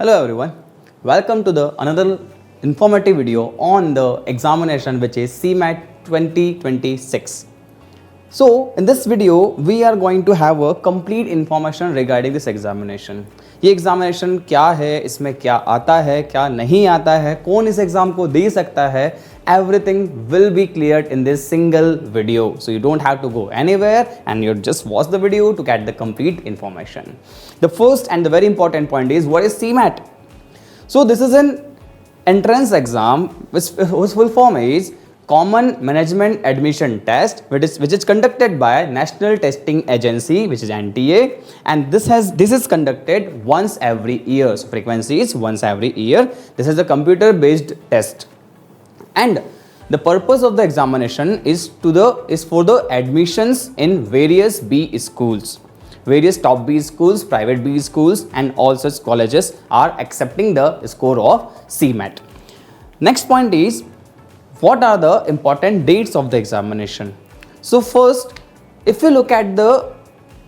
Hello everyone, welcome to the another informative video on the examination which is CMAT 2026. So in this video we are going to have a complete information regarding this examination. ये examination क्या है, इसमें क्या आता है, क्या नहीं आता है, कौन इस एग्जाम को दे सकता है, everything will be cleared in this single video. So you don't have to go anywhere and you just watch the video to get the complete information. The first and the very important point is what is CMAT? So this is an entrance exam whose full form is Common Management Admission Test, which is conducted by National Testing Agency, which is NTA, and this is conducted once every year. So frequency is once every year. This is a computer based test, and the purpose of the examination is for the admissions in various B schools. Various top B schools, private B schools, and all such colleges are accepting the score of CMAT. Next point is, what are the important dates of the examination? So first, if you look at the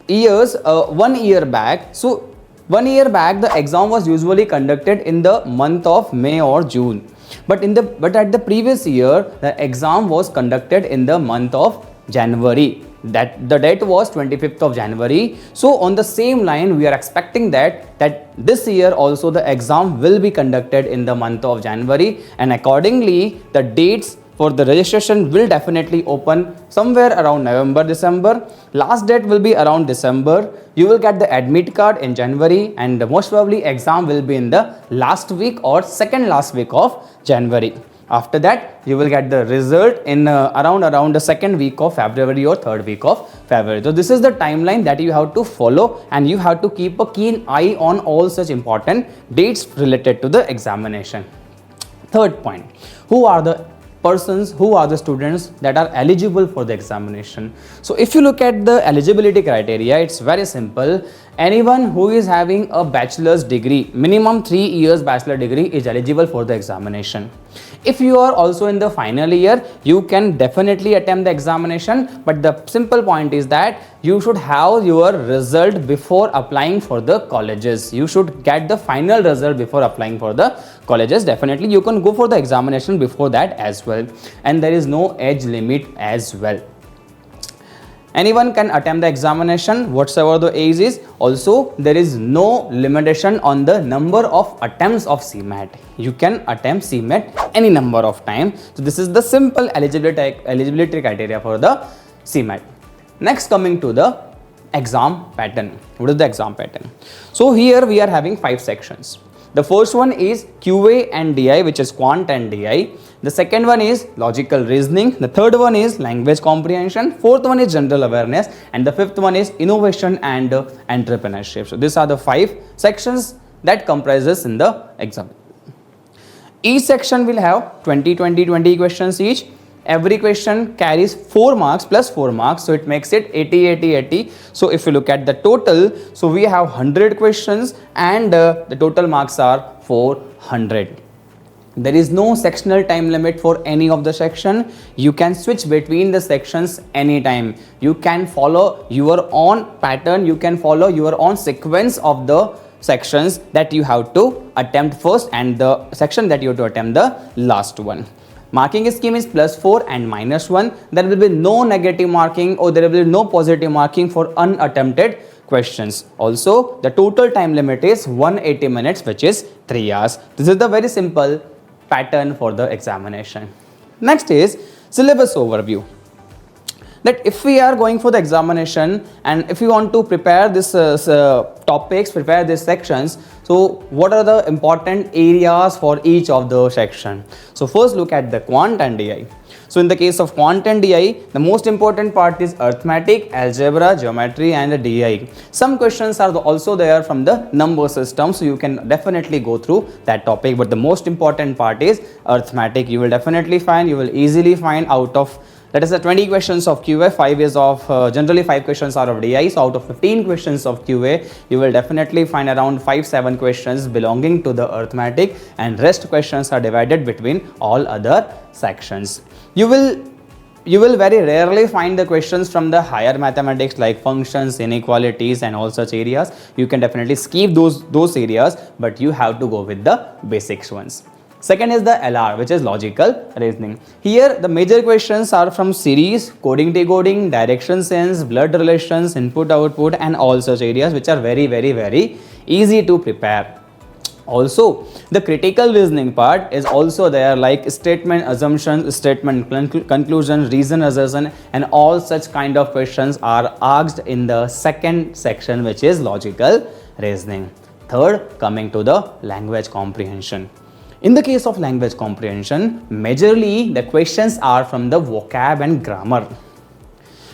years, 1 year back, so 1 year back the exam was usually conducted in the month of May or June, but at the previous year the exam was conducted in the month of January. That the date was 25th of January. So on the same line we are expecting that this year also the exam will be conducted in the month of January, and accordingly the dates for the registration will definitely open somewhere around November, December. Last date will be around December. You will get the admit card in January, and most probably exam will be in the last week or second last week of January. After that, you will get the result in around the second week of February or third week of February. So this is the timeline that you have to follow, and you have to keep a keen eye on all such important dates related to the examination. Third point, who are the students that are eligible for the examination? So if you look at the eligibility criteria, it's very simple. Anyone who is having a bachelor's degree, minimum 3 years bachelor degree, is eligible for the examination. If you are also in the final year, you can definitely attempt the examination, but the simple point is that you should have your result before applying for the colleges. You should get the final result before applying for the colleges. Definitely you can go for the examination before that as well, and there is no age limit as well. Anyone can attempt the examination whatsoever the age is. Also, there is no limitation on the number of attempts of CMAT. You can attempt CMAT any number of times. So this is the simple eligibility criteria for the CMAT. Next, coming to the exam pattern. What is the exam pattern? So here we are having 5 sections. The first one is QA and DI, which is Quant and DI. The second one is logical reasoning. The third one is language comprehension. Fourth one is general awareness, and the fifth one is innovation and entrepreneurship. So these are the 5 sections that comprises in the exam. Each section will have 20 questions each. Every question carries 4 marks plus 4 marks, so it makes it 80. So if you look at the total, so we have 100 questions, and the total marks are 400. There is no sectional time limit for any of the section. You can switch between the sections anytime. You can follow your own pattern. You can follow your own sequence of the sections that you have to attempt first, and the section that you have to attempt the last one. Marking scheme is +4 and -1. There will be no negative marking, or there will be no positive marking for unattempted questions. Also, the total time limit is 180 minutes, which is 3 hours. This is the very simple pattern for the examination. Next is syllabus overview. That if we are going for the examination, and if you want to prepare this topics, prepare these sections, so what are the important areas for each of the section? So first look at the Quant and DI. So in the case of Quant and DI, the most important part is arithmetic, algebra, geometry, and the DI. Some questions are also there from the number system, so you can definitely go through that topic, but the most important part is arithmetic. You will easily find out of, that is the 20 questions of QA, 5 is of generally 5 questions are of DI. So out of 15 questions of QA, you will definitely find around 5-7 questions belonging to the arithmetic, and rest questions are divided between all other sections. You will you will very rarely find the questions from the higher mathematics like functions, inequalities and all such areas. You can definitely skip those areas, but you have to go with the basics ones. Second is the LR, which is logical reasoning. Here the major questions are from series, coding decoding, direction sense, blood relations, input output and all such areas, which are very easy to prepare. Also, the critical reasoning part is also there, like statement assumption, statement conclusion, reason assertion and all such kind of questions are asked in the second section, which is logical reasoning. Third, coming to the language comprehension. In the case of language comprehension, majorly the questions are from the vocab and grammar.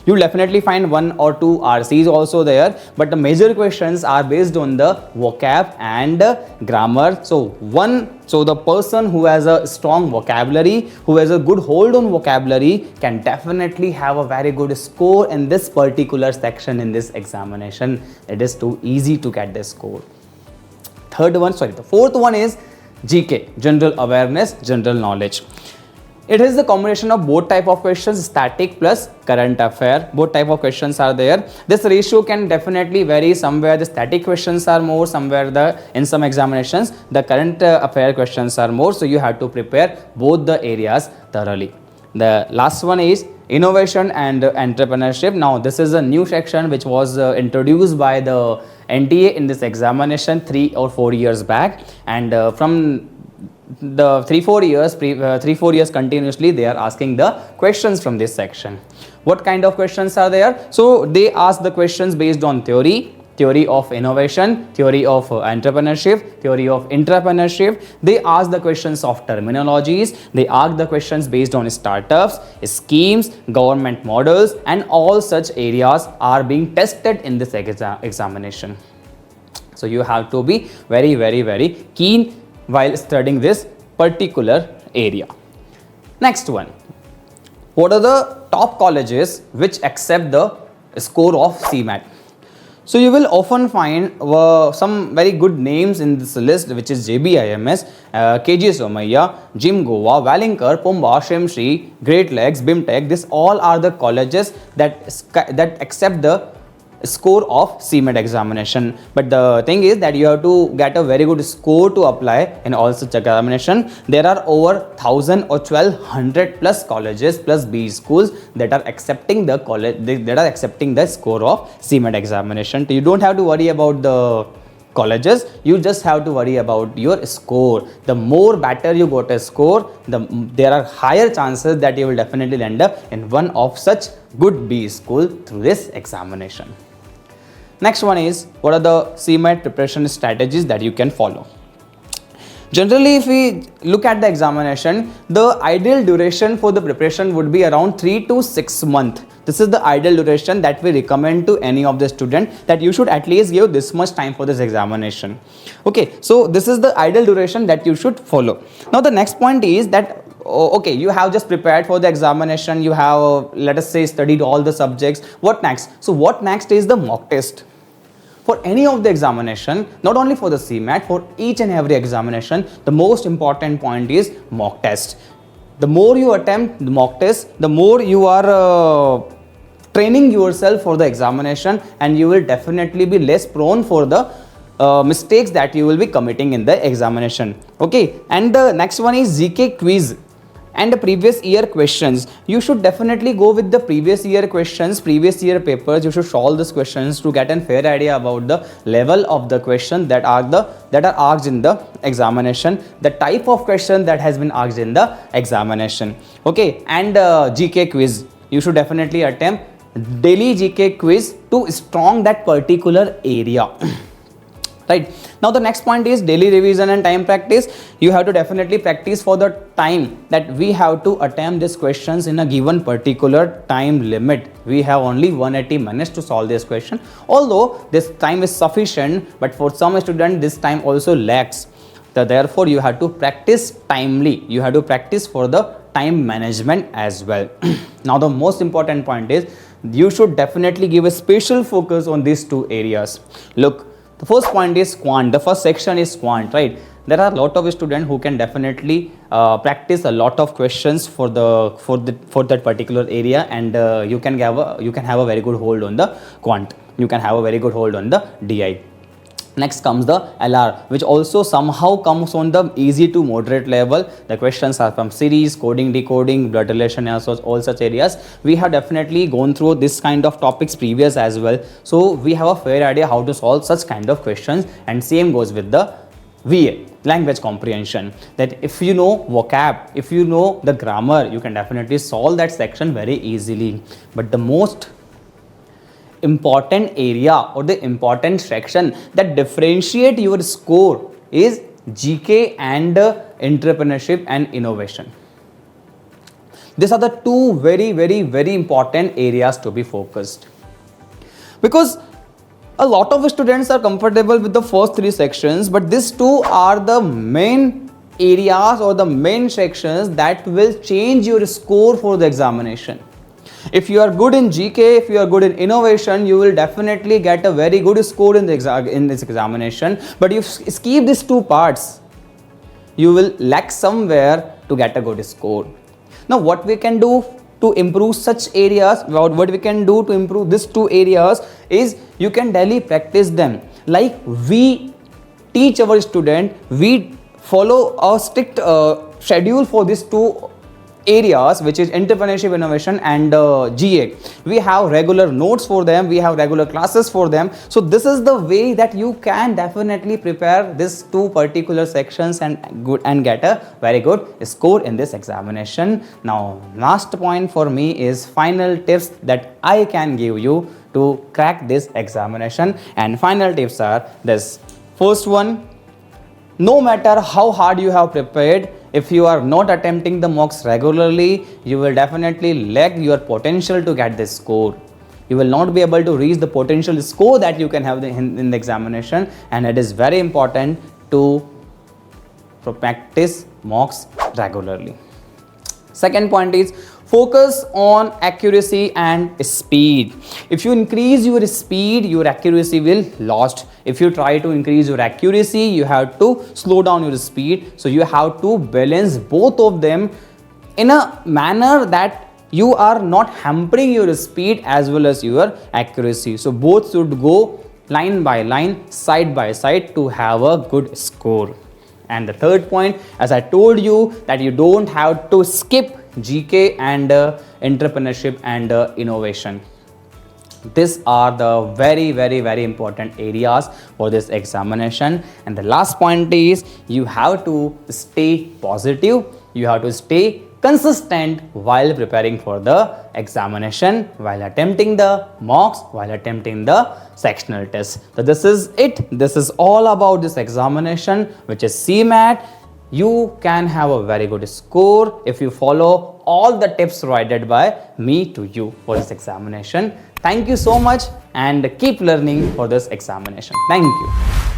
You will definitely find one or two RCs also there, but the major questions are based on the vocab and grammar. So the person who has a strong vocabulary, who has a good hold on vocabulary, can definitely have a very good score in this particular section in this examination. It is too easy to get the score. The fourth one is GK, general awareness, general knowledge. It is the combination of both type of questions, static plus current affair. Both type of questions are there. This ratio can definitely vary. Somewhere the static questions are more, somewhere in some examinations the current affair questions are more. So you have to prepare both the areas thoroughly. The last one is innovation and entrepreneurship. Now this is a new section which was introduced by the NTA in this examination 3 or 4 years back, and from the 3-4 years continuously they are asking the questions from this section. What kind of questions are there? So they ask the questions based on theory of innovation, theory of entrepreneurship, theory of intrapreneurship. They ask the questions of terminologies. They ask the questions based on startups, schemes, government models and all such areas are being tested in this examination. So you have to be very keen while studying this particular area. Next one, what are the top colleges which accept the score of CMAT? So you will often find some very good names in this list, which is JBIMS, KG Somaiya, JBIMS Goa, Welingkar, PUMBA, Shrimshri, Great Lakes, BIMTech. These all are the colleges that accept the score of CMAT examination. But the thing is that you have to get a very good score to apply in all such examination. There are over 1000 or 1200 plus colleges plus B schools that are accepting the score of CMAT examination. So you don't have to worry about the colleges, you just have to worry about your score. The more better you got a score, there are higher chances that you will definitely end up in one of such good B school through this examination. Next one is, what are the CMAT preparation strategies that you can follow? Generally, if we look at the examination, the ideal duration for the preparation would be around 3 to 6 months. This is the ideal duration that we recommend to any of the student, that you should at least give this much time for this examination. Okay, so this is the ideal duration that you should follow. Now the next point is that okay, you have just prepared for the examination, you have let us say studied all the subjects. What next? So what next is the mock test. For any of the examination, not only for the CMAT, for each and every examination, the most important point is mock test. The more you attempt the mock test, the more you are training yourself for the examination, and you will definitely be less prone for the mistakes that you will be committing in the examination. Okay, and the next one is GK quiz and the previous year questions. You should definitely go with the previous year questions, previous year papers. You should solve these questions to get a fair idea about the level of the question that are asked in the examination, the type of question that has been asked in the examination. Okay, and GK quiz, you should definitely attempt daily GK quiz to strong that particular area. Right, now the next point is daily revision and time practice. You have to definitely practice for the time that we have to attempt these questions in a given particular time limit. We have only 180 minutes to solve this question. Although this time is sufficient, but for some students this time also lacks. Therefore you have to practice timely. You have to practice for the time management as well. Now the most important point is you should definitely give a special focus on these two areas. Look, the first point is quant. The first section is quant, right? there are a lot of students who can definitely practice a lot of questions for that particular area, and you can have a very good hold on the quant. You can have a very good hold on the DI. Next comes the LR, which also somehow comes on the easy to moderate level. The questions are from series, coding, decoding, blood relation, also all such areas. We have definitely gone through this kind of topics previous as well. So we have a fair idea how to solve such kind of questions, and same goes with the VA, language comprehension, that if you know vocab, if you know the grammar, you can definitely solve that section very easily. But the most important area or the important section that differentiate your score is GK and entrepreneurship and innovation. These are the two very important areas to be focused, because a lot of students are comfortable with the first three sections, but these two are the main areas or the main sections that will change your score for the examination. If you are good in GK, if you are good in innovation, you will definitely get a very good score in this examination. But if you skip these two parts, you will lack somewhere to get a good score. Now, what we can do to improve such areas, what we can do to improve these two areas is you can daily practice them. Like we teach our student, we follow a strict schedule for these two areas, which is entrepreneurship, innovation and GA. We have regular notes for them, we have regular classes for them. So this is the way that you can definitely prepare these two particular sections and get a very good score in this examination. Now, last point for me is final tips that I can give you to crack this examination, and final tips are this. First one, no matter how hard you have prepared, if you are not attempting the mocks regularly, you will definitely lack your potential to get this score. You will not be able to reach the potential score that you can have in the examination, and it is very important to practice mocks regularly. Second point is focus on accuracy and speed. If you increase your speed, your accuracy will lost. If you try to increase your accuracy, you have to slow down your speed. So you have to balance both of them in a manner that you are not hampering your speed as well as your accuracy. So both should go line by line, side by side to have a good score. And the third point, as I told you, that you don't have to skip GK and entrepreneurship and innovation. These are the very important areas for this examination. And the last point is you have to stay positive, you have to stay consistent while preparing for the examination, while attempting the mocks, while attempting the sectional tests. So this is it. This is all about this examination, which is CMAT. You can have a very good score if you follow all the tips provided by me to you for this examination. Thank you so much and keep learning for this examination. Thank you.